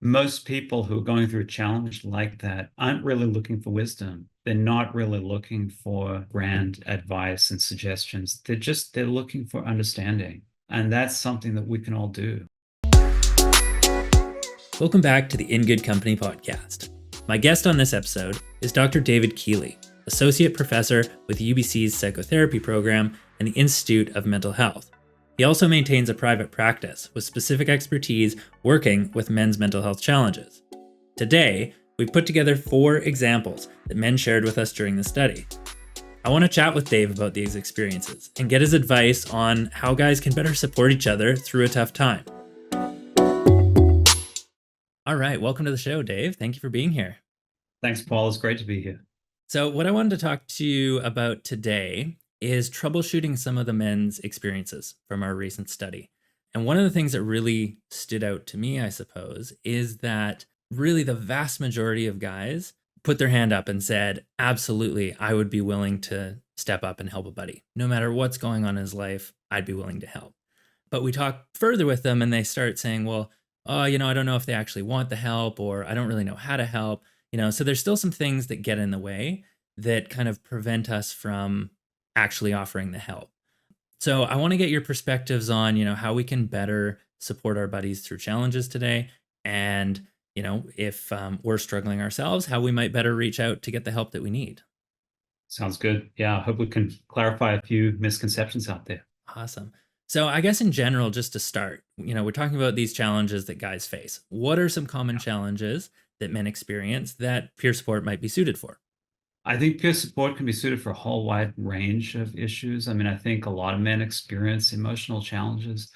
most people who are going through a challenge like that aren't really looking for wisdom. They're not really looking for grand advice and suggestions. They're looking for understanding. And that's something that we can all do. Welcome back to the In Good Company podcast. My guest on this episode is Dr. David Kealy, Associate Professor with UBC's Psychotherapy Program and the Institute of Mental Health. He also maintains a private practice with specific expertise working with men's mental health challenges. Today, we've put together 4 examples that men shared with us during the study. I want to chat with Dave about these experiences and get his advice on how guys can better support each other through a tough time. All right, welcome to the show, Dave. Thank you for being here. Thanks, Paul. It's great to be here. So what I wanted to talk to you about today is troubleshooting some of the men's experiences from our recent study. And one of the things that really stood out to me, I suppose, is that really the vast majority of guys put their hand up and said, absolutely, I would be willing to step up and help a buddy. No matter what's going on in his life, I'd be willing to help. But we talk further with them and they start saying, well, I don't know if they actually want the help, or I don't really know how to help. So there's still some things that get in the way that kind of prevent us from actually offering the help. So I want to get your perspectives on, how we can better support our buddies through challenges today. And, if we're struggling ourselves, how we might better reach out to get the help that we need. Sounds good. Yeah, I hope we can clarify a few misconceptions out there. Awesome. So I guess in general, just to start, we're talking about these challenges that guys face. What are some common challenges that men experience that peer support might be suited for? I think peer support can be suited for a whole wide range of issues. I think a lot of men experience emotional challenges.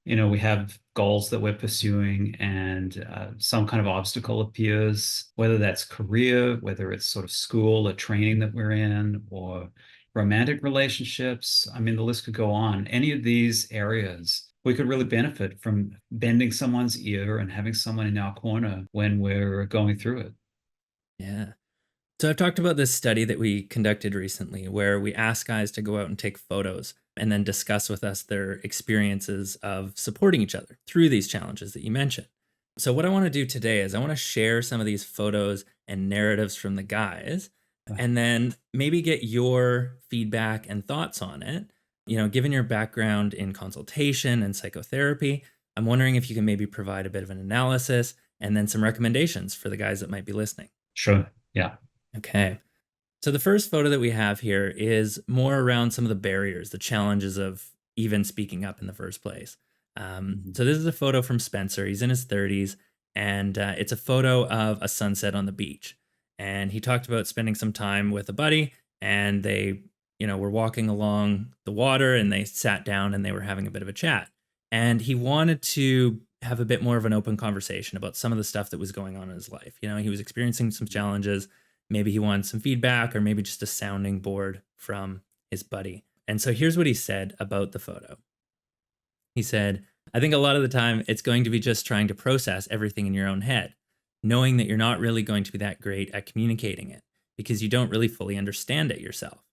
We have goals that we're pursuing, and some kind of obstacle appears, whether that's career, whether it's sort of school or training that we're in, or romantic relationships. The list could go on. Any of these areas, we could really benefit from bending someone's ear and having someone in our corner when we're going through it. Yeah. So I've talked about this study that we conducted recently where we asked guys to go out and take photos and then discuss with us their experiences of supporting each other through these challenges that you mentioned. So what I want to do today is I want to share some of these photos and narratives from the guys and then maybe get your feedback and thoughts on it. Given your background in consultation and psychotherapy, I'm wondering if you can maybe provide a bit of an analysis and then some recommendations for the guys that might be listening. Sure. Yeah. Okay. So the first photo that we have here is more around some of the barriers, the challenges of even speaking up in the first place. So this is a photo from Spencer. He's in his 30s, and it's a photo of a sunset on the beach. And he talked about spending some time with a buddy, and they, were walking along the water, and they sat down and they were having a bit of a chat. And he wanted to have a bit more of an open conversation about some of the stuff that was going on in his life. He was experiencing some challenges. Maybe he wanted some feedback or maybe just a sounding board from his buddy. And so here's what he said about the photo. He said, I think a lot of the time it's going to be just trying to process everything in your own head, knowing that you're not really going to be that great at communicating it because you don't really fully understand it yourself.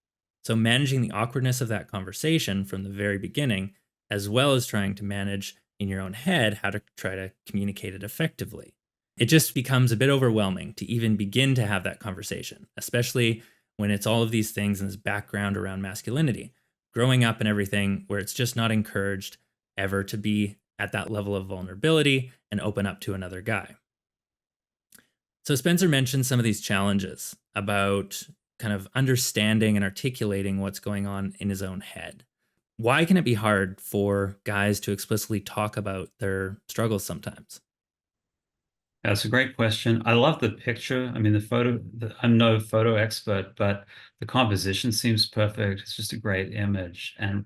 So managing the awkwardness of that conversation from the very beginning, as well as trying to manage in your own head how to try to communicate it effectively. It just becomes a bit overwhelming to even begin to have that conversation, especially when it's all of these things in this background around masculinity, growing up and everything where it's just not encouraged ever to be at that level of vulnerability and open up to another guy. So Spencer mentioned some of these challenges about kind of understanding and articulating what's going on in his own head. Why can it be hard for guys to explicitly talk about their struggles sometimes? That's a great question. I love the picture. The photo, I'm no photo expert, but the composition seems perfect. It's just a great image. And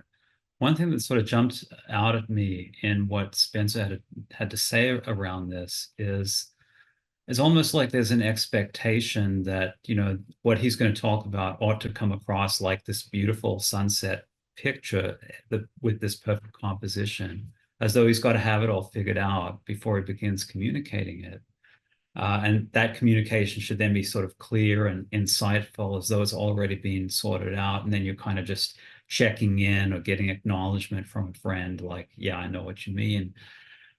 one thing that sort of jumped out at me in what Spencer had to say around this is it's almost like there's an expectation that, what he's going to talk about ought to come across like this beautiful sunset picture with this perfect composition, as though he's got to have it all figured out before he begins communicating it. And that communication should then be sort of clear and insightful, as though it's already been sorted out. And then you're kind of just checking in or getting acknowledgement from a friend, like, yeah, I know what you mean.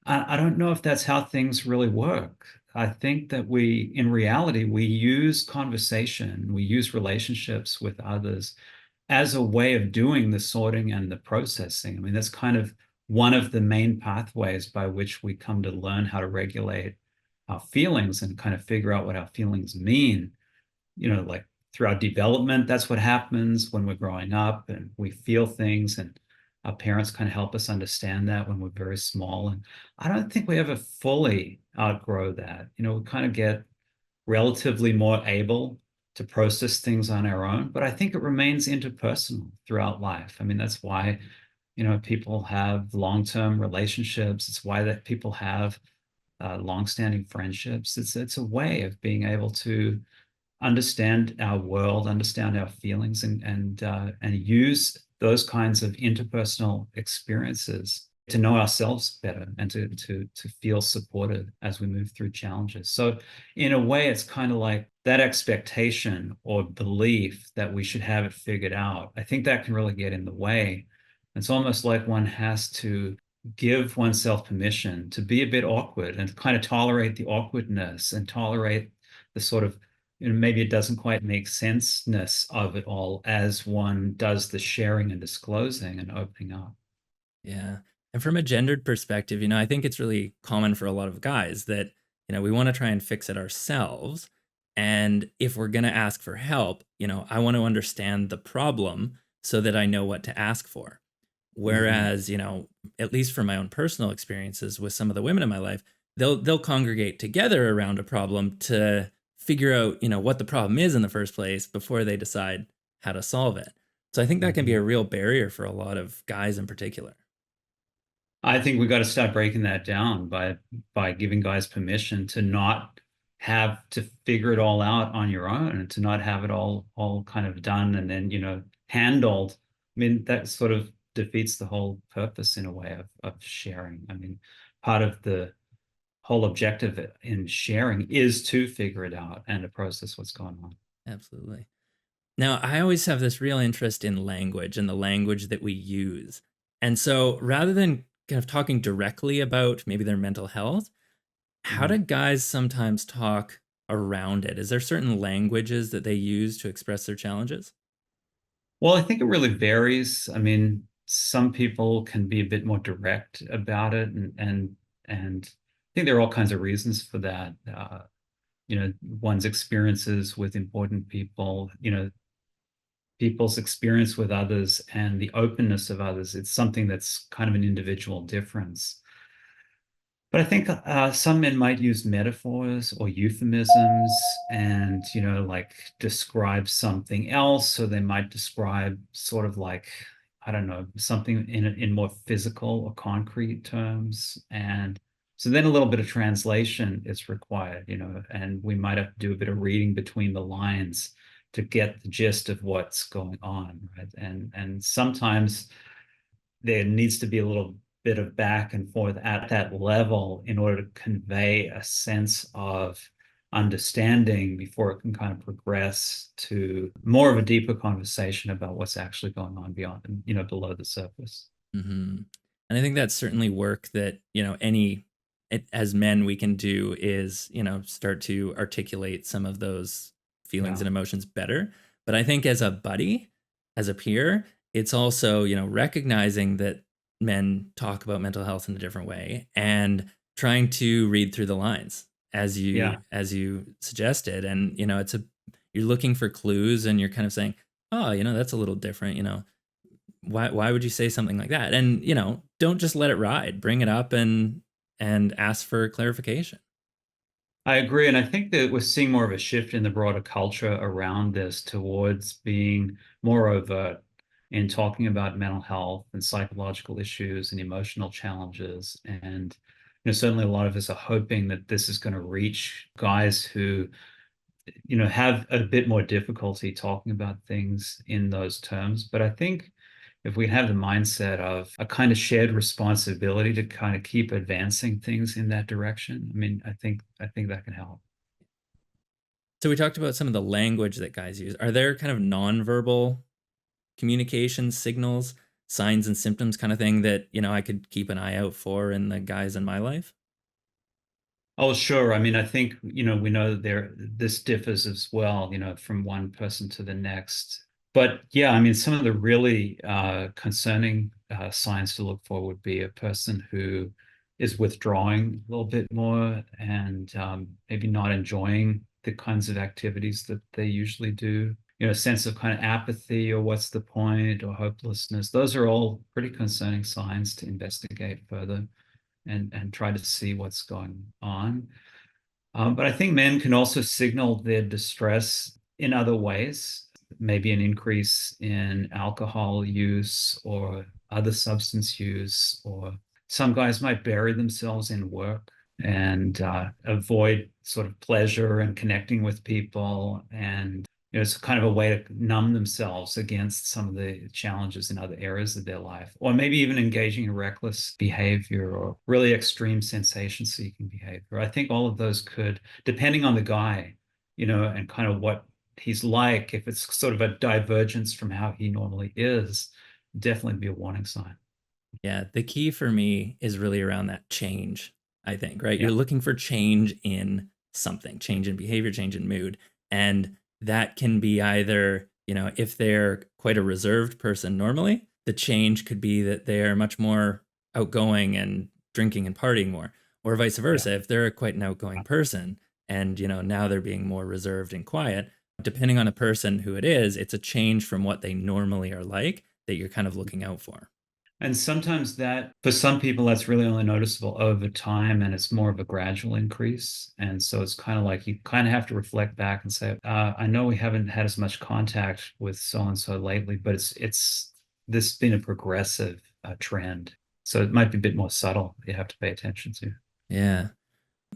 I don't know if that's how things really work. I think that in reality, we use conversation, we use relationships with others as a way of doing the sorting and the processing. I mean, that's kind of one of the main pathways by which we come to learn how to regulate our feelings and kind of figure out what our feelings mean. Like throughout development, that's what happens when we're growing up and we feel things, and our parents kind of help us understand that when we're very small. And I don't think we ever fully outgrow that. We kind of get relatively more able to process things on our own, but I think it remains interpersonal throughout life. I mean, that's why, people have long-term relationships. It's why that people have long-standing friendships. It's a way of being able to understand our world, understand our feelings, and use those kinds of interpersonal experiences to know ourselves better and to feel supported as we move through challenges. So, in a way, it's kind of like that expectation or belief that we should have it figured out. I think that can really get in the way. It's almost like one has to give oneself permission to be a bit awkward and kind of tolerate the awkwardness and tolerate the sort of maybe it doesn't quite make senseness of it all as one does the sharing and disclosing and opening up. Yeah. And from a gendered perspective, I think it's really common for a lot of guys that, we want to try and fix it ourselves. And if we're going to ask for help, I want to understand the problem so that I know what to ask for. Mhm. Whereas, at least from my own personal experiences with some of the women in my life, they'll congregate together around a problem to figure out, what the problem is in the first place before they decide how to solve it. So I think that can be Mhm. a real barrier for a lot of guys in particular. I think we got to start breaking that down by giving guys permission to not have to figure it all out on your own and to not have it all kind of done and then handled. I mean, that sort of defeats the whole purpose in a way of sharing. I mean, part of the whole objective in sharing is to figure it out and to process what's going on. Absolutely. Now, I always have this real interest in language and the language that we use. And so rather than kind of talking directly about maybe their mental health, how do Mhm. guys sometimes talk around it? Is there certain languages that they use to express their challenges? Well, I think it really varies. I mean, some people can be a bit more direct about it, and I think there are all kinds of reasons for that. One's experiences with important people, people's experience with others, and the openness of others. It's something that's kind of an individual difference. But I think some men might use metaphors or euphemisms and, like describe something else. So they might describe sort of like, I don't know, something in more physical or concrete terms. And so then a little bit of translation is required, and we might have to do a bit of reading between the lines to get the gist of what's going on, right? And sometimes there needs to be a little bit of back and forth at that level in order to convey a sense of understanding before it can kind of progress to more of a deeper conversation about what's actually going on beyond, below the surface. Hmm. And I think that's certainly work that, as men, we can do is, start to articulate some of those feelings Yeah. and emotions better. But I think as a buddy, as a peer, it's also, recognizing that men talk about mental health in a different way and trying to read through the lines Yeah. as you suggested. And, you're looking for clues and you're kind of saying, oh, that's a little different, why would you say something like that? And don't just let it ride, bring it up and ask for clarification. I agree. And I think that we're seeing more of a shift in the broader culture around this towards being more overt in talking about mental health and psychological issues and emotional challenges. And certainly a lot of us are hoping that this is going to reach guys who, have a bit more difficulty talking about things in those terms. But I think if we have the mindset of a kind of shared responsibility to kind of keep advancing things in that direction, I mean, I think that can help. So we talked about some of the language that guys use. Are there kind of nonverbal communication signals signs and symptoms kind of thing that, I could keep an eye out for in the guys in my life? Oh, sure. I mean, I think, we know that this differs as well, from one person to the next. But yeah, I mean, some of the really concerning signs to look for would be a person who is withdrawing a little bit more and maybe not enjoying the kinds of activities that they usually do. A sense of kind of apathy or what's the point or hopelessness. Those are all pretty concerning signs to investigate further and try to see what's going on. But I think men can also signal their distress in other ways, maybe an increase in alcohol use or other substance use, or some guys might bury themselves in work and avoid sort of pleasure and connecting with people. And it's kind of a way to numb themselves against some of the challenges in other areas of their life, or maybe even engaging in reckless behavior or really extreme sensation seeking behavior. I think all of those could, depending on the guy, and kind of what he's like, if it's sort of a divergence from how he normally is, definitely be a warning sign. Yeah, the key for me is really around that change, I think, right? You're Yeah. looking for change in something, change in behavior, change in mood. And that can be either, if they're quite a reserved person normally, the change could be that they're much more outgoing and drinking and partying more, or vice Yeah. versa. If they're quite an outgoing person and, now they're being more reserved and quiet, depending on a person who it is, it's a change from what they normally are like that you're kind of looking out for. And sometimes that, for some people, that's really only noticeable over time and it's more of a gradual increase. And so it's kind of like you kind of have to reflect back and say, I know we haven't had as much contact with so and so lately, but it's this has been a progressive trend. So it might be a bit more subtle. You have to pay attention to. Yeah.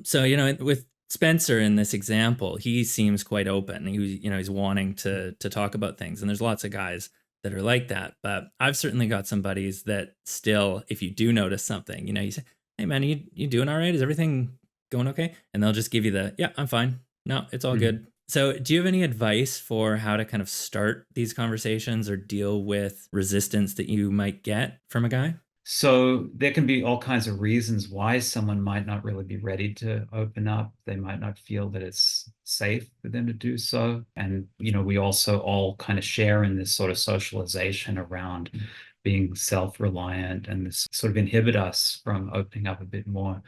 So, with Spencer in this example, he seems quite open. He's wanting to talk about things, and there's lots of guys that are like that. But I've certainly got some buddies that still, if you do notice something, you say, "Hey, man, you doing all right? Is everything going okay?" And they'll just give you the, "Yeah, I'm fine. No, it's all Mhm. good." So, do you have any advice for how to kind of start these conversations or deal with resistance that you might get from a guy? So there can be all kinds of reasons why someone might not really be ready to open up. They might not feel that it's safe for them to do so. And, we also all kind of share in this sort of socialization around being self-reliant, and this sort of inhibit us from opening up a bit more.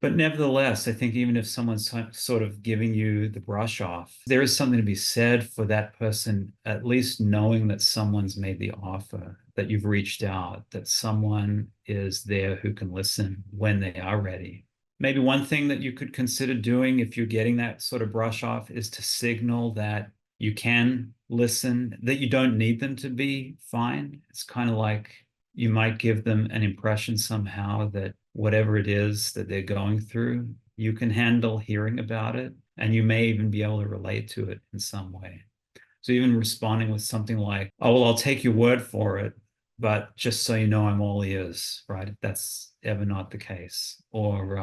But nevertheless, I think even if someone's sort of giving you the brush off, there is something to be said for that person, at least knowing that someone's made the offer, that you've reached out, that someone is there who can listen when they are ready. Maybe one thing that you could consider doing if you're getting that sort of brush off is to signal that you can listen, that you don't need them to be fine. It's kind of like you might give them an impression somehow that whatever it is that they're going through, you can handle hearing about it, and you may even be able to relate to it in some way. So even responding with something like, "Oh, well, I'll take your word for it, but just so you know, I'm all ears," right? If that's ever not the case. Or,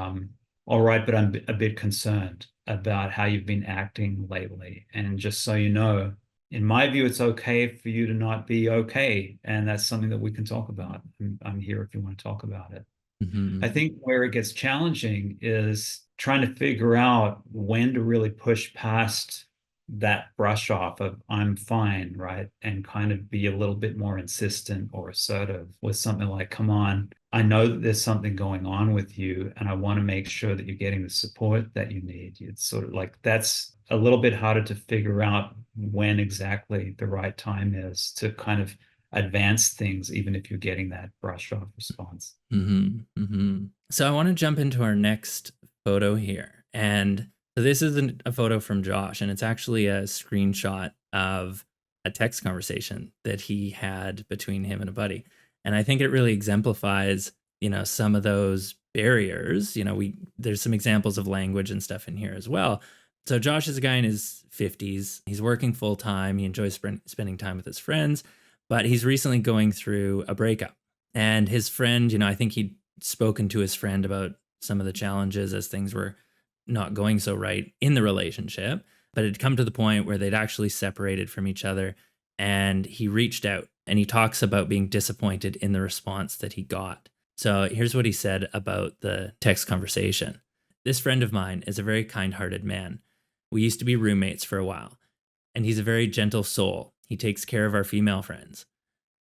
"All right, but I'm a bit concerned about how you've been acting lately. And just so you know, in my view, it's okay for you to not be okay. And that's something that we can talk about. I'm here if you want to talk about it." I Hmm. think where it gets challenging is trying to figure out when to really push past that brush off of "I'm fine," right? And kind of be a little bit more insistent or assertive with something like, "Come on, I know that there's something going on with you, and I want to make sure that you're getting the support that you need." It's sort of like that's a little bit harder to figure out when exactly the right time is to kind of advance things, even if you're getting that brush off response. So I want to jump into our next photo here. And so this isn't a photo from Josh, and it's actually a screenshot of a text conversation that he had between him and a buddy. And I think it really exemplifies, some of those barriers. There's some examples of language and stuff in here as well. So Josh is a guy in his 50s. He's working full time. He enjoys spending time with his friends, but he's recently going through a breakup. And his friend, I think he'd spoken to his friend about some of the challenges as things were not going so right in the relationship, but it had come to the point where they'd actually separated from each other. and he reached out and he talks about being disappointed in the response that he got. So here's what he said about the text conversation. This friend of mine is a very kind hearted man. We used to be roommates for a while, and he's a very gentle soul. He takes care of our female friends.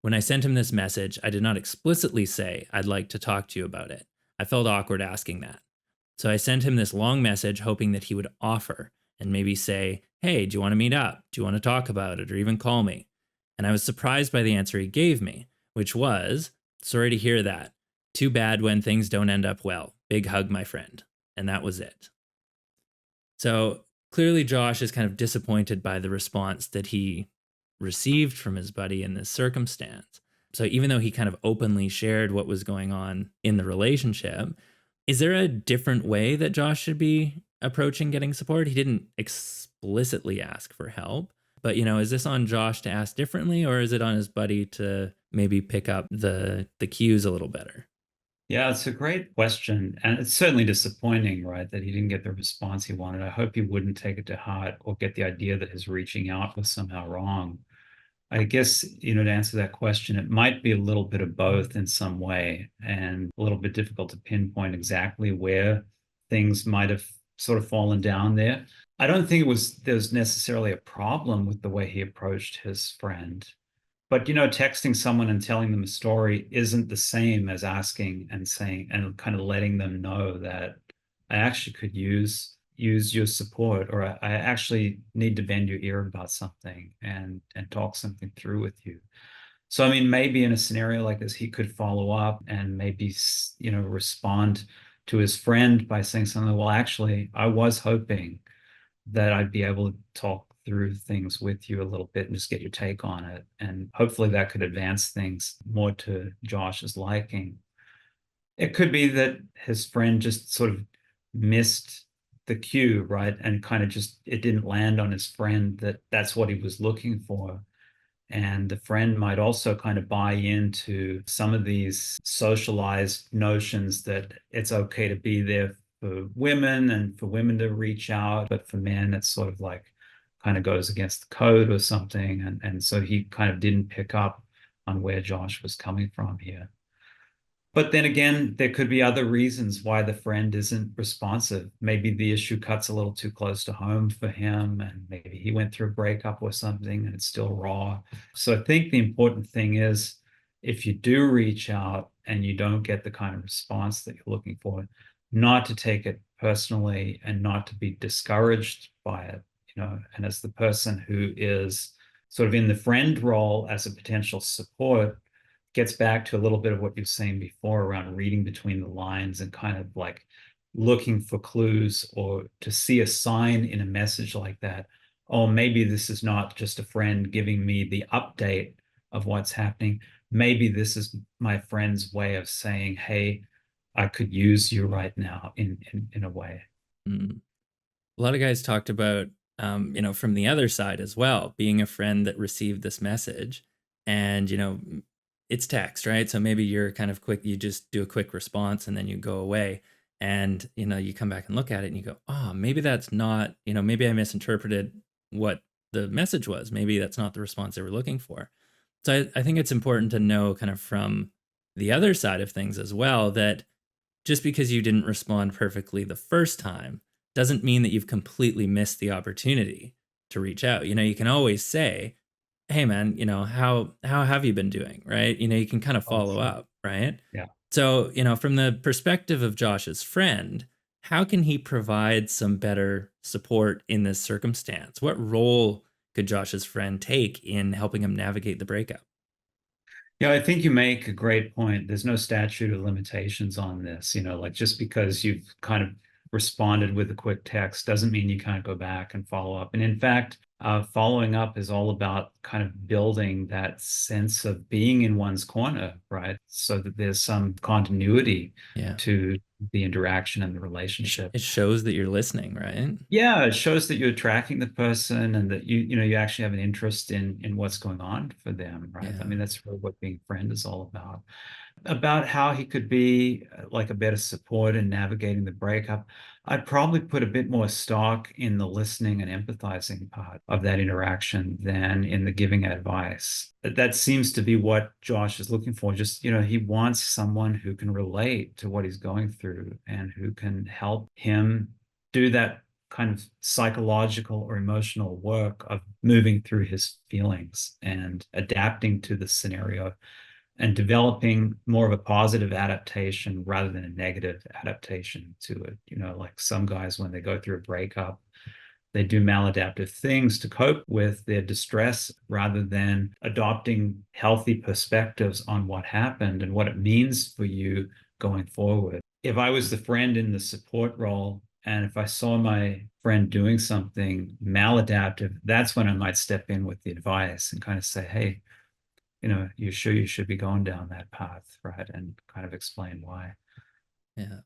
When I sent him this message, I did not explicitly say I'd like to talk to you about it. I felt awkward asking that. So I sent him this long message hoping that he would offer and maybe say, "Hey, do you want to meet up? Do you want to talk about it or even call me?" And I was surprised by the answer he gave me, which was, "Sorry to hear that. Too bad when things don't end up well. Big hug, my friend." And that was it. So clearly, Josh is kind of disappointed by the response that he received from his buddy in this circumstance. So even though he kind of openly shared what was going on in the relationship, is there a different way that Josh should be approaching getting support? He didn't explicitly ask for help, but is this on Josh to ask differently, or is it on his buddy to maybe pick up the cues a little better? Yeah, it's a great question. And it's certainly disappointing, right, that he didn't get the response he wanted. I hope he wouldn't take it to heart or get the idea that his reaching out was somehow wrong. I guess, to answer that question, it might be a little bit of both in some way and a little bit difficult to pinpoint exactly where things might have sort of fallen down there. I don't think there was necessarily a problem with the way he approached his friend. But texting someone and telling them a story isn't the same as asking and saying and kind of letting them know that I actually could use your support, or I actually need to bend your ear about something and talk something through with you. So I mean, maybe in a scenario like this, he could follow up and maybe respond to his friend by saying something. Well, actually, I was hoping that I'd be able to talk through things with you a little bit and just get your take on it. And hopefully that could advance things more to Josh's liking. It could be that his friend just sort of missed the cue, right? And kind of just it didn't land on his friend that that's what he was looking for. And the friend might also kind of buy into some of these socialized notions that it's okay to be there for women and for women to reach out, but for men, it's sort of like kind of goes against the code or something. And so he kind of didn't pick up on where Josh was coming from here. But then again, there could be other reasons why the friend isn't responsive. Maybe the issue cuts a little too close to home for him, and maybe he went through a breakup or something and it's still raw. So I think the important thing is if you do reach out and you don't get the kind of response that you're looking for, not to take it personally and not to be discouraged by it, and as the person who is sort of in the friend role as a potential support gets back to a little bit of what you've saying before around reading between the lines and kind of like looking for clues or to see a sign in a message like that. Oh, maybe this is not just a friend giving me the update of what's happening. Maybe this is my friend's way of saying, hey, I could use you right now in a way. Mm. A lot of guys talked about, from the other side as well, being a friend that received this message and, it's text, right? So maybe you're kind of quick, you just do a quick response and then you go away. And, you come back and look at it and you go, oh, maybe that's not, maybe I misinterpreted what the message was. Maybe that's not the response they were looking for. So I think it's important to know kind of from the other side of things as well that just because you didn't respond perfectly the first time doesn't mean that you've completely missed the opportunity to reach out. You can always say, "Hey man, how have you been doing?" Right? You can kind of Oh, follow sure. up, right? Yeah. So, from the perspective of Josh's friend, how can he provide some better support in this circumstance? What role could Josh's friend take in helping him navigate the breakup? Yeah, I think you make a great point. There's no statute of limitations on this. Like just because you've kind of responded with a quick text doesn't mean you can't go back and follow up. And in fact, following up is all about kind of building that sense of being in one's corner, right? So that there's some continuity Yeah. to the interaction and the It, sh- relationship. it shows that you're listening, right? Yeah, it shows that you're tracking the person and that you actually have an interest in what's going on for them, right? I Yeah. mean, that's really what being a friend is all about. About how he could be like a better support in navigating the breakup, I'd probably put a bit more stock in the listening and empathizing part of that interaction than in the giving advice. That seems to be what Josh is looking for. Just, he wants someone who can relate to what he's going through and who can help him do that kind of psychological or emotional work of moving through his feelings and adapting to the scenario and developing more of a positive adaptation rather than a negative adaptation to it. Like some guys, when they go through a breakup, they do maladaptive things to cope with their distress rather than adopting healthy perspectives on what happened and what it means for you going forward. If I was the friend in the support role, and if I saw my friend doing something maladaptive, that's when I might step in with the advice and kind of say, hey, you sure you should be going down that path, right? And kind of explain why. Yeah.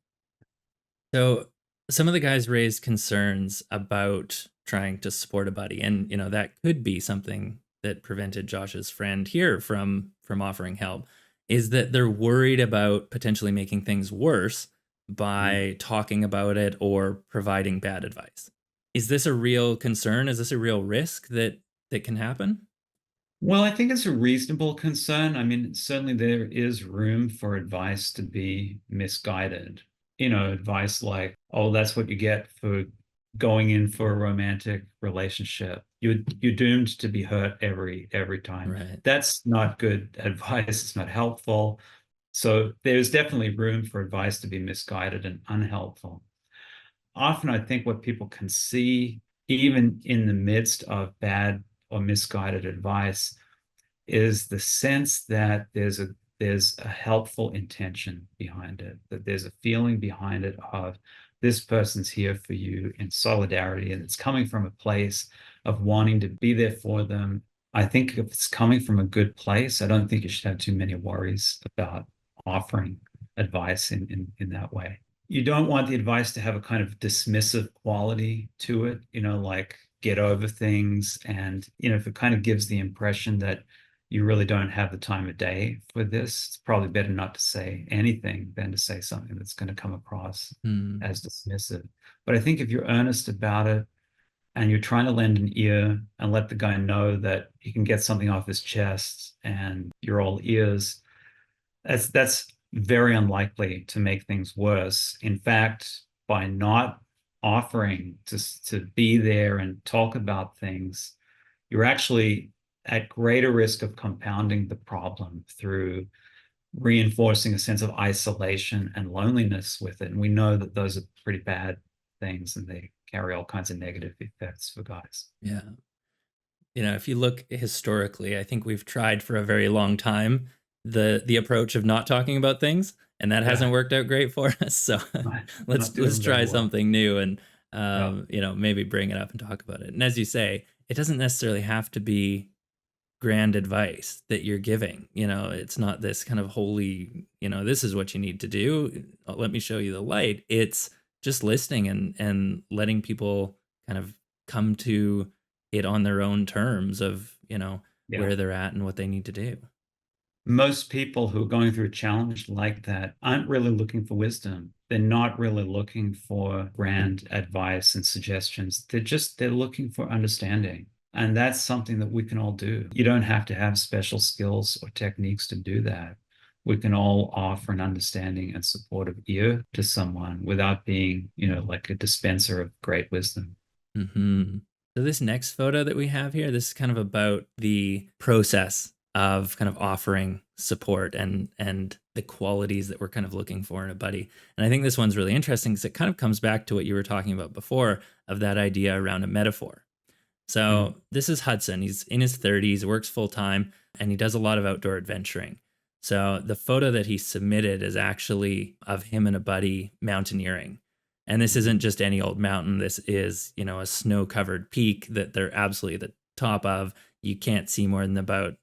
So some of the guys raised concerns about trying to support a buddy, and that could be something that prevented Josh's friend here from offering help. Is that they're worried about potentially making things worse Mm. by talking about it or providing bad advice. Is this a real concern? Is this a real risk that can happen? Well, I think it's a reasonable concern. I mean, certainly there is room for advice to be misguided. Advice like, oh, that's what you get for going in for a romantic relationship. You're doomed to be hurt every time. Right. That's not good advice. It's not helpful. So there's definitely room for advice to be misguided and unhelpful. Often I think what people can see, even in the midst of bad or misguided advice, is the sense that there's a helpful intention behind it, that there's a feeling behind it of this person's here for you in solidarity, and it's coming from a place of wanting to be there for them. I think if it's coming from a good place, I don't think you should have too many worries about offering advice in that way. You don't want the advice to have a kind of dismissive quality to it, like get over things. And, if it kind of gives the impression that you really don't have the time of day for this, it's probably better not to say anything than to say something that's going to come across Hmm. as dismissive. But I think if you're earnest about it and you're trying to lend an ear and let the guy know that he can get something off his chest and you're all ears, that's very unlikely to make things worse. In fact, by not offering to be there and talk about things, you're actually at greater risk of compounding the problem through reinforcing a sense of isolation and loneliness with it. And we know that those are pretty bad things and they carry all kinds of negative effects for guys. Yeah. If you look historically, I think we've tried for a very long time the approach of not talking about things, and that Yeah, hasn't worked out great for us. So let's not let's doing very try well. something new and Yeah, maybe bring it up and talk about it. And as you say, it doesn't necessarily have to be grand advice that you're giving. It's not this kind of holy, this is what you need to do. Let me show you the light. It's just listening and letting people kind of come to it on their own terms of, yeah. where they're at and what they need to do. Most people who are going through a challenge like that aren't really looking for wisdom. They're not really looking for grand advice and suggestions. They're looking for understanding. And that's something that we can all do. You don't have to have special skills or techniques to do that. We can all offer an understanding and supportive ear to someone without being, like a dispenser of great wisdom. Hmm. So this next photo that we have here, this is kind of about the process of kind of offering support and the qualities that we're kind of looking for in a buddy. And I think this one's really interesting because it kind of comes back to what you were talking about before of that idea around a metaphor. Mm. So this is Hudson. He's in his 30s, works full time, and he does a lot of outdoor adventuring. So the photo that he submitted is actually of him and a buddy mountaineering. And this isn't just any old mountain. This is, a snow-covered peak that they're absolutely at the top of. You can't see more than about,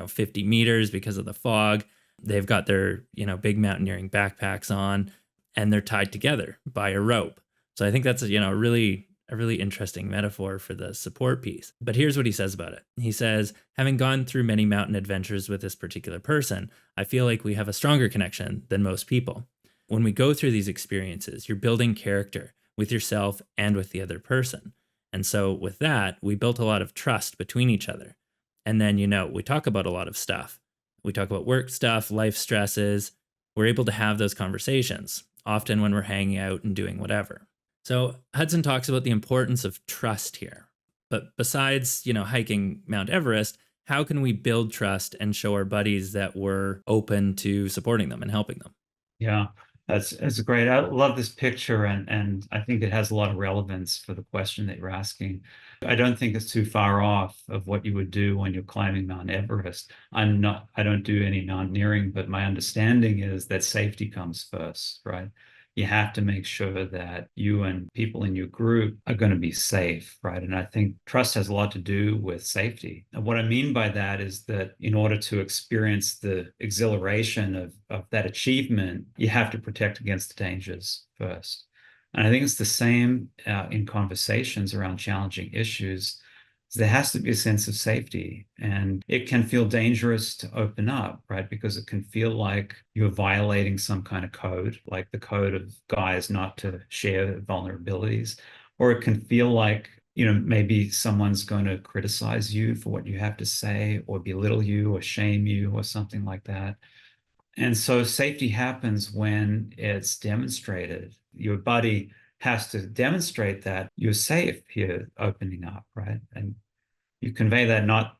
50 meters because of the fog. They've got their, big mountaineering backpacks on, and they're tied together by a rope. So I think that's a really a really interesting metaphor for the support piece. But here's what he says about it. He says, having gone through many mountain adventures with this particular person, I feel like we have a stronger connection than most people. When we go through these experiences, you're building character with yourself and with the other person. And so with that, we built a lot of trust between each other. And then, we talk about a lot of stuff. We talk about work stuff, life stresses. We're able to have those conversations, often when we're hanging out and doing whatever. So Hudson talks about the importance of trust here. But besides, hiking Mount Everest, how can we build trust and show our buddies that we're open to supporting them and helping them? Yeah, that's great. I love this picture, and I think it has a lot of relevance for the question that you're asking. I don't think it's too far off of what you would do when you're climbing Mount Everest. I don't do any mountaineering, but my understanding is that safety comes first, right? You have to make sure that you and people in your group are going to be safe, right? And I think trust has a lot to do with safety. And what I mean by that is that in order to experience the exhilaration of that achievement, you have to protect against the dangers first. And I think it's the same in conversations around challenging issues. There has to be a sense of safety, and it can feel dangerous to open up, right? Because it can feel like you're violating some kind of code, like the code of guys not to share vulnerabilities, or it can feel like, maybe someone's going to criticize you for what you have to say, or belittle you, or shame you, or something like that. And so safety happens when it's demonstrated. Your buddy has to demonstrate that you're safe here opening up, right? And you convey that not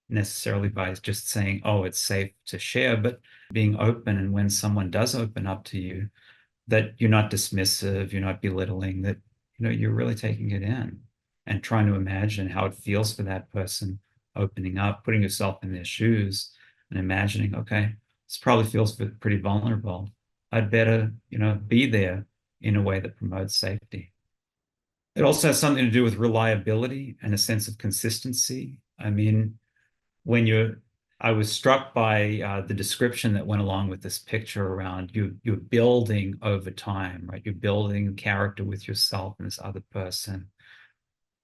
necessarily by just saying, oh, it's safe to share, but being open. And when someone does open up to you, that you're not dismissive, you're not belittling, that, you're really taking it in and trying to imagine how it feels for that person opening up, putting yourself in their shoes and imagining, okay, this probably feels pretty vulnerable. I'd better, be there in a way that promotes safety. It also has something to do with reliability and a sense of consistency. I mean, when you're, I was struck by the description that went along with this picture around you're building over time, right? You're building character with yourself and this other person.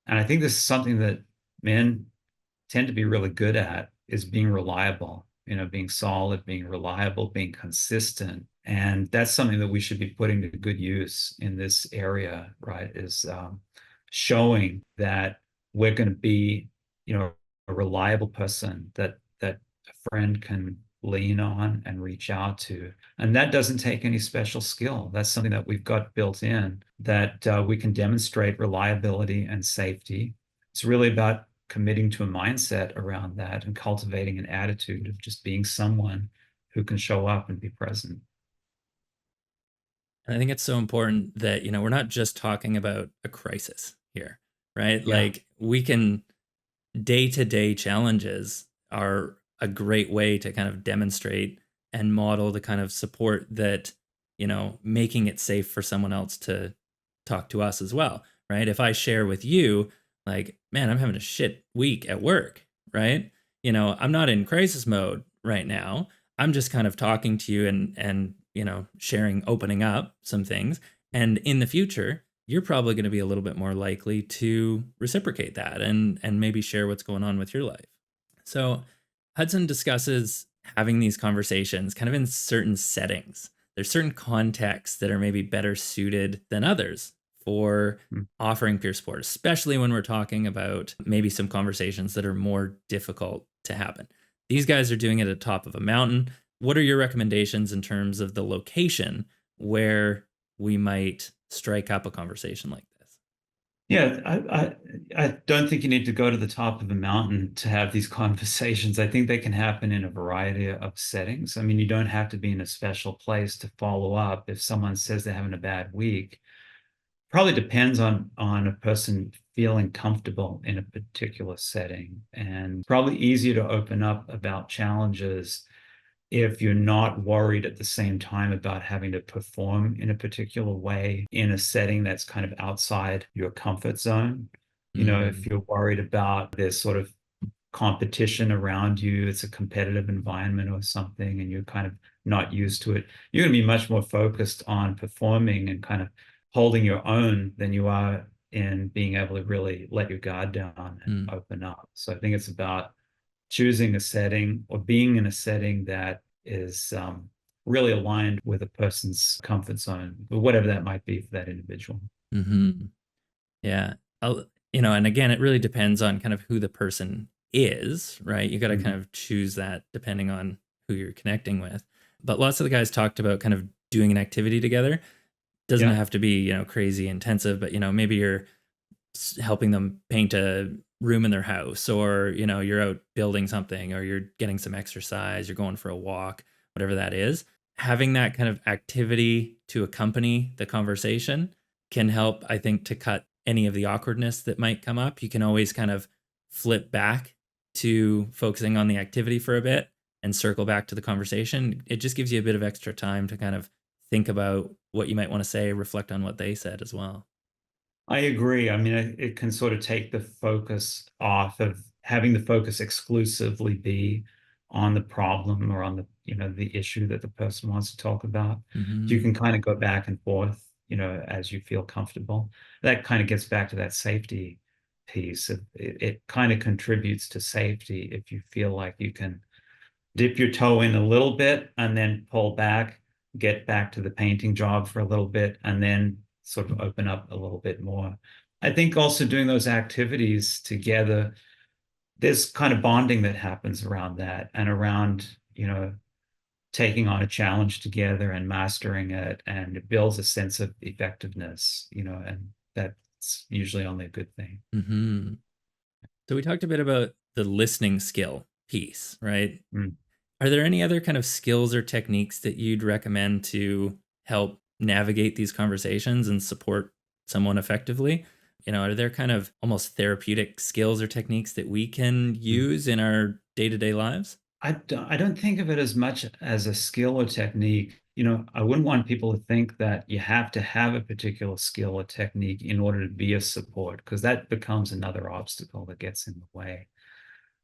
And I think this is something that men tend to be really good at, is being reliable, being solid, being reliable, being consistent. And that's something that we should be putting to good use in this area, right? Is showing that we're going to be, a reliable person that a friend can lean on and reach out to. And that doesn't take any special skill. That's something that we've got built in, that we can demonstrate reliability and safety. It's really about committing to a mindset around that and cultivating an attitude of just being someone who can show up and be present. And I think it's so important that, we're not just talking about a crisis here, right? Yeah. Like we can day to day challenges are a great way to kind of demonstrate and model the kind of support that, making it safe for someone else to talk to us as well, right? If I share with you, like, man, I'm having a shit week at work, right? I'm not in crisis mode right now. I'm just kind of talking to you and sharing, opening up some things. And in the future, you're probably going to be a little bit more likely to reciprocate that and maybe share what's going on with your life. So Hudson discusses having these conversations kind of in certain settings. There's certain contexts that are maybe better suited than others for Mm. offering peer support, especially when we're talking about maybe some conversations that are more difficult to happen. These guys are doing it at the top of a mountain. What are your recommendations in terms of the location where we might strike up a conversation like this? Yeah, I don't think you need to go to the top of a mountain to have these conversations. I think they can happen in a variety of settings. I mean, you don't have to be in a special place to follow up if someone says they're having a bad week. Probably depends on a person feeling comfortable in a particular setting, and probably easier to open up about challenges if you're not worried at the same time about having to perform in a particular way in a setting that's kind of outside your comfort zone. If Mm, you're worried about this sort of competition around you, it's a competitive environment or something, and you're kind of not used to it, you're going to be much more focused on performing and kind of holding your own than you are in being able to really let your guard down and Mm. open up. So I think it's about choosing a setting or being in a setting that is really aligned with a person's comfort zone, whatever that might be for that individual. Hmm. Yeah. And again, it really depends on kind of who the person is, right? You got to kind Mhm. of choose that depending on who you're connecting with. But lots of the guys talked about kind of doing an activity together. Doesn't Yeah. have to be, crazy intensive, but maybe you're helping them paint a room in their house, or you're out building something, or you're getting some exercise, you're going for a walk, whatever that is. Having that kind of activity to accompany the conversation can help, I think, to cut any of the awkwardness that might come up. You can always kind of flip back to focusing on the activity for a bit and circle back to the conversation. It just gives you a bit of extra time to kind of think about what you might want to say, reflect on what they said as well. I agree. I mean, it can sort of take the focus off of having the focus exclusively be on the problem or on the issue that the person wants to talk about. So you Hmm. can kind of go back and forth, as you feel comfortable. That kind of gets back to that safety piece. It kind of contributes to safety if you feel like you can dip your toe in a little bit and then pull back, get back to the painting job for a little bit, and then sort of open up a little bit more. I think also doing those activities together, there's kind of bonding that happens around that and around, taking on a challenge together and mastering it. And it builds a sense of effectiveness, and that's usually only a good thing. Hmm. So we talked a bit about the listening skill piece, right? Mm. Are there any other kind of skills or techniques that you'd recommend to help navigate these conversations and support someone effectively? Are there kind of almost therapeutic skills or techniques that we can Mm. use in our day-to-day lives? I don't think of it as much as a skill or technique. I wouldn't want people to think that you have to have a particular skill or technique in order to be a support, because that becomes another obstacle that gets in the way.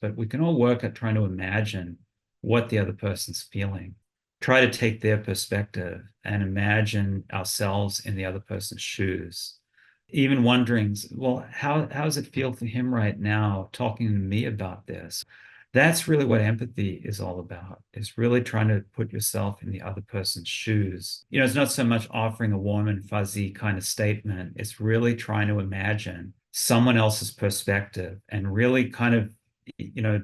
But we can all work at trying to imagine what the other person's feeling, try to take their perspective and imagine ourselves in the other person's shoes. Even wondering, well, how does it feel for him right now talking to me about this? That's really what empathy is all about, is really trying to put yourself in the other person's shoes. It's not so much offering a warm and fuzzy kind of statement. It's really trying to imagine someone else's perspective and really kind of,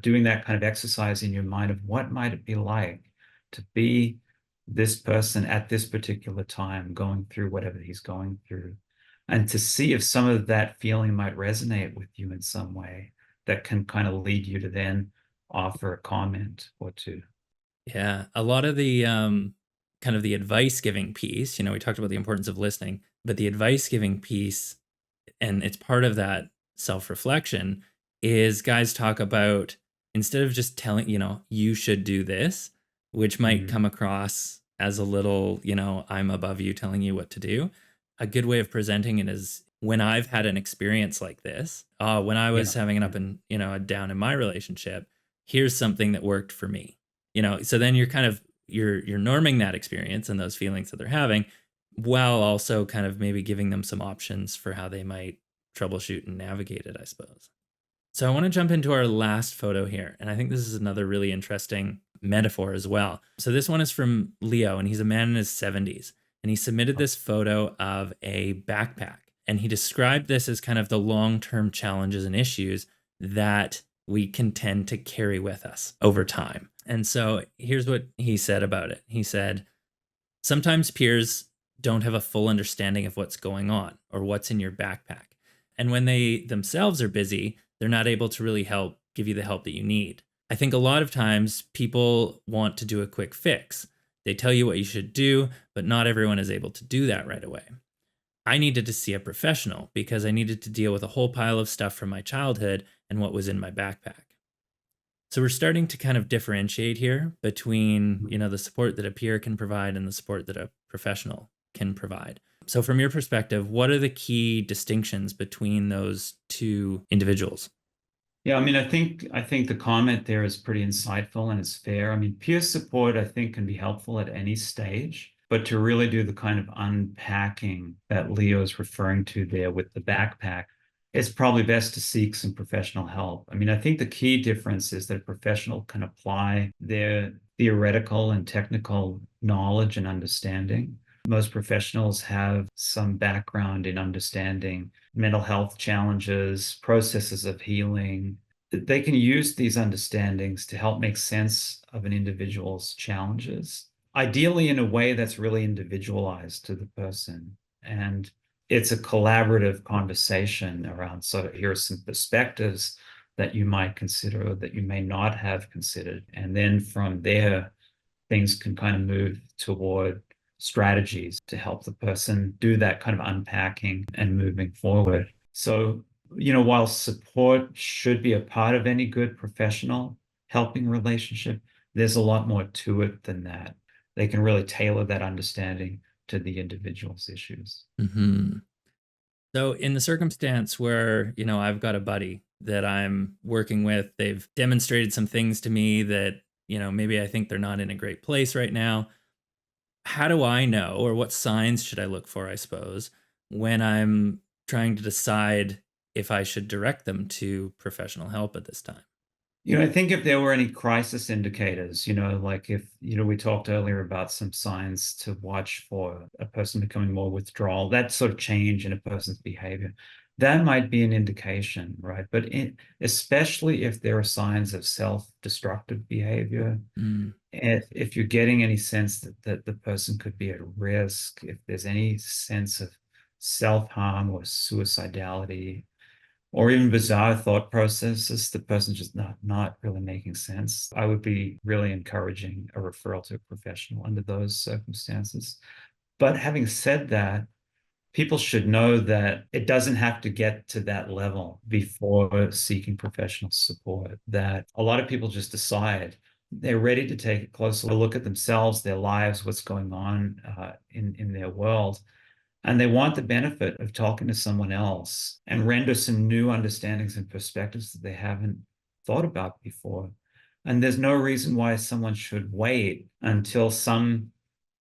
doing that kind of exercise in your mind of what might it be like to be this person at this particular time going through whatever he's going through, and to see if some of that feeling might resonate with you in some way that can kind of lead you to then offer a comment or two. Yeah, a lot of the kind of the advice giving piece, we talked about the importance of listening, but the advice giving piece, and it's part of that self reflection, is guys talk about, instead of just telling, you should do this, which might Mm. come across as a little, I'm above you telling you what to do. A good way of presenting it is, when I've had an experience like this, when I Yeah, was having an yeah. up and, a down in my relationship, here's something that worked for me. So then you're kind of, you're norming that experience and those feelings that they're having, while also kind of maybe giving them some options for how they might troubleshoot and navigate it, I suppose. So I want to jump into our last photo here. And I think this is another really interesting metaphor as well. So this one is from Leo, and he's a man in his 70s. And he submitted this photo of a backpack. And he described this as kind of the long term challenges and issues that we can tend to carry with us over time. And so here's what he said about it. He said, sometimes peers don't have a full understanding of what's going on or what's in your backpack. And when they themselves are busy, they're not able to really help give you the help that you need. I think a lot of times people want to do a quick fix. They tell you what you should do, but not everyone is able to do that right away. I needed to see a professional because I needed to deal with a whole pile of stuff from my childhood and what was in my backpack. So we're starting to kind of differentiate here between, the support that a peer can provide and the support that a professional can provide. So from your perspective, what are the key distinctions between those two individuals? Yeah, I mean, I think the comment there is pretty insightful and it's fair. I mean, peer support I think can be helpful at any stage, but to really do the kind of unpacking that Leo's referring to there with the backpack, it's probably best to seek some professional help. I mean, I think the key difference is that a professional can apply their theoretical and technical knowledge and understanding. Most professionals have some background in understanding mental health challenges, processes of healing. They can use these understandings to help make sense of an individual's challenges, ideally in a way that's really individualized to the person. And it's a collaborative conversation around, so here are some perspectives that you might consider or that you may not have considered. And then from there, things can kind of move toward strategies to help the person do that kind of unpacking and moving forward. So, while support should be a part of any good professional helping relationship, there's a lot more to it than that. They can really tailor that understanding to the individual's issues. Hmm. So, in the circumstance where, I've got a buddy that I'm working with, they've demonstrated some things to me that, maybe I think they're not in a great place right now. How do I know, or what signs should I look for, I suppose, when I'm trying to decide if I should direct them to professional help at this time? I think if there were any crisis indicators, like if, we talked earlier about some signs to watch for a person becoming more withdrawal, that sort of change in a person's behavior, that might be an indication, right? But especially if there are signs of self-destructive behavior, Mm, if you're getting any sense that the person could be at risk, if there's any sense of self-harm or suicidality, or even bizarre thought processes, the person's just not really making sense, I would be really encouraging a referral to a professional under those circumstances. But having said that, people should know that it doesn't have to get to that level before seeking professional support. That a lot of people just decide they're ready to take a closer look at themselves, their lives, what's going on in their world, and they want the benefit of talking to someone else and render some new understandings and perspectives that they haven't thought about before. And there's no reason why someone should wait until some,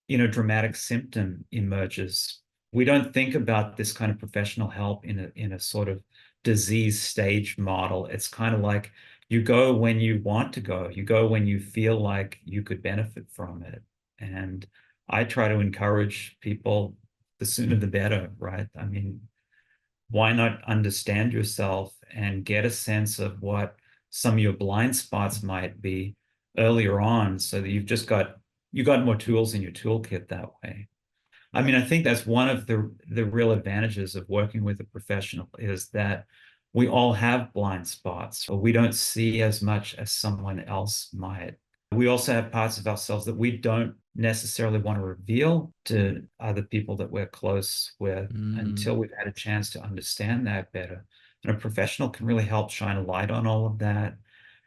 dramatic symptom emerges. We don't think about this kind of professional help in a sort of disease stage model. It's kind of like you go when you want to go, you go when you feel like you could benefit from it. And I try to encourage people, the sooner the better, right? I mean, why not understand yourself and get a sense of what some of your blind spots might be earlier on, so that you got more tools in your toolkit that way. I mean, I think that's one of the real advantages of working with a professional, is that we all have blind spots, or we don't see as much as someone else might. We also have parts of ourselves that we don't necessarily want to reveal to other people that we're close with mm, until we've had a chance to understand that better. And a professional can really help shine a light on all of that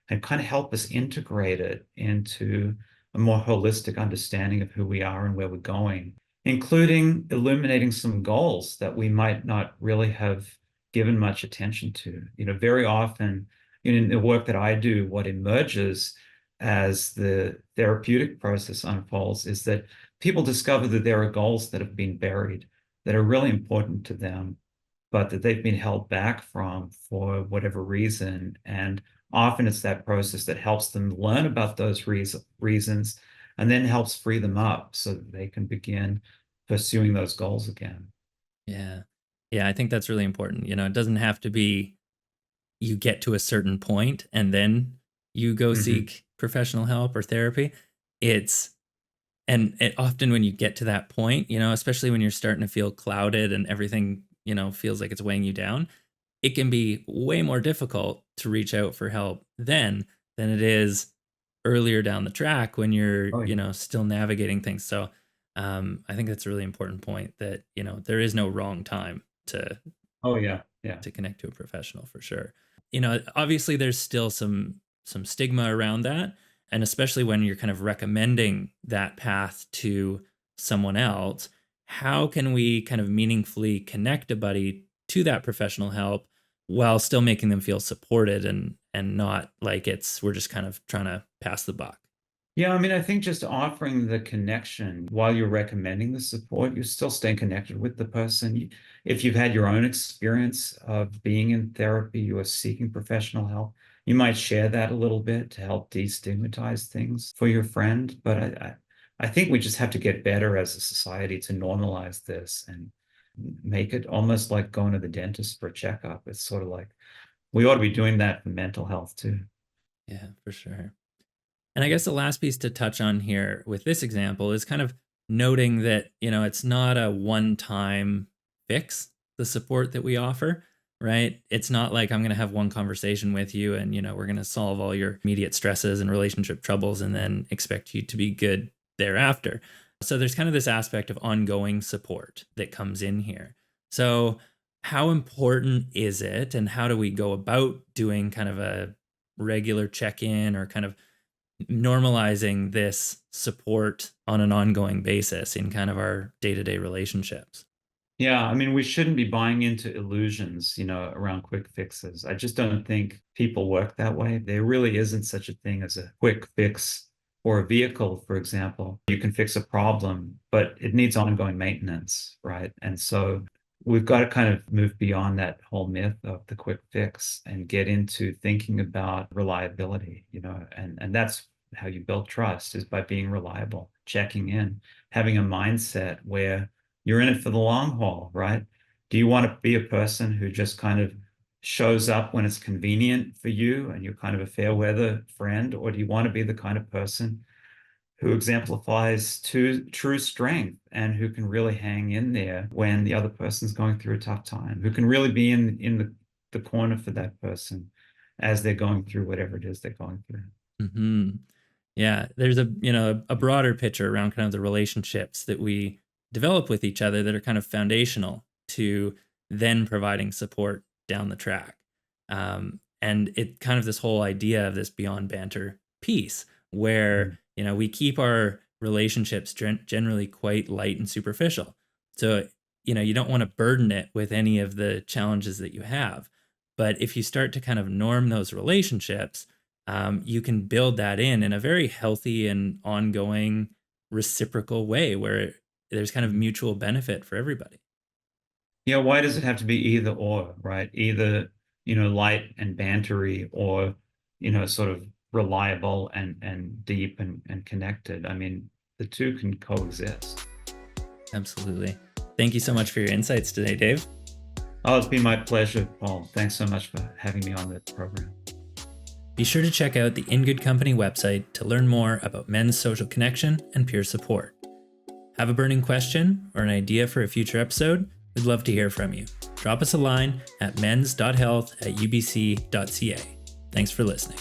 and kind of help us integrate it into a more holistic understanding of who we are and where we're going, including illuminating some goals that we might not really have given much attention to. Very often in the work that I do, what emerges as the therapeutic process unfolds is that people discover that there are goals that have been buried that are really important to them, but that they've been held back from for whatever reason. And often it's that process that helps them learn about those reasons and then helps free them up so that they can begin pursuing those goals again. yeah. Yeah, I think that's really important. It doesn't have to be you get to a certain point and then you go Hmm. seek professional help or therapy. It's often when you get to that point, especially when you're starting to feel clouded and everything, feels like it's weighing you down, it can be way more difficult to reach out for help then than it is earlier down the track when you're, Oh, yeah. still navigating things. So, I think that's a really important point that, there is no wrong time Oh, yeah. Yeah. to connect to a professional for sure. Obviously there's still some stigma around that, and especially when you're kind of recommending that path to someone else, how can we kind of meaningfully connect a buddy to that professional help while still making them feel supported and not like it's we're just kind of trying to pass the buck? Yeah, I mean, I think just offering the connection while you're recommending the support, you're still staying connected with the person. If you've had your own experience of being in therapy, you are seeking professional help, you might share that a little bit to help destigmatize things for your friend. But I think we just have to get better as a society to normalize this and make it almost like going to the dentist for a checkup. It's sort of like we ought to be doing that for mental health too. Yeah, for sure. And I guess the last piece to touch on here with this example is kind of noting that, it's not a one-time fix, the support that we offer, right? It's not like I'm going to have one conversation with you and, we're going to solve all your immediate stresses and relationship troubles and then expect you to be good thereafter. So there's kind of this aspect of ongoing support that comes in here. So how important is it and how do we go about doing kind of a regular check-in or kind of normalizing this support on an ongoing basis in kind of our day-to-day relationships? Yeah, I mean, we shouldn't be buying into illusions, around quick fixes. I just don't think people work that way. There really isn't such a thing as a quick fix for a vehicle, for example. You can fix a problem, but it needs ongoing maintenance, right? And so we've got to kind of move beyond that whole myth of the quick fix and get into thinking about reliability, and that's how you build trust is by being reliable, checking in, having a mindset where you're in it for the long haul, right? Do you want to be a person who just kind of shows up when it's convenient for you and you're kind of a fair weather friend? Or do you want to be the kind of person who exemplifies true strength and who can really hang in there when the other person's going through a tough time, who can really be in the corner for that person as they're going through whatever it is they're going through? Hmm. Yeah, there's a broader picture around kind of the relationships that we develop with each other that are kind of foundational to then providing support down the track. And it kind of this whole idea of this beyond banter piece where, Mhm. we keep our relationships generally quite light and superficial. So, you don't want to burden it with any of the challenges that you have. But if you start to kind of norm those relationships, you can build that in a very healthy and ongoing reciprocal way where there's kind of Mhm. mutual benefit for everybody. Yeah, why does it have to be either or, right? Either, light and bantery or, sort of reliable and deep and connected. I mean, the two can coexist. Absolutely. Thank you so much for your insights today, Dave. Oh, it's been my pleasure, Paul. Thanks so much for having me on the program. Be sure to check out the In Good Company website to learn more about men's social connection and peer support. Have a burning question or an idea for a future episode? We'd love to hear from you. Drop us a line at mens.health@ubc.ca. Thanks for listening.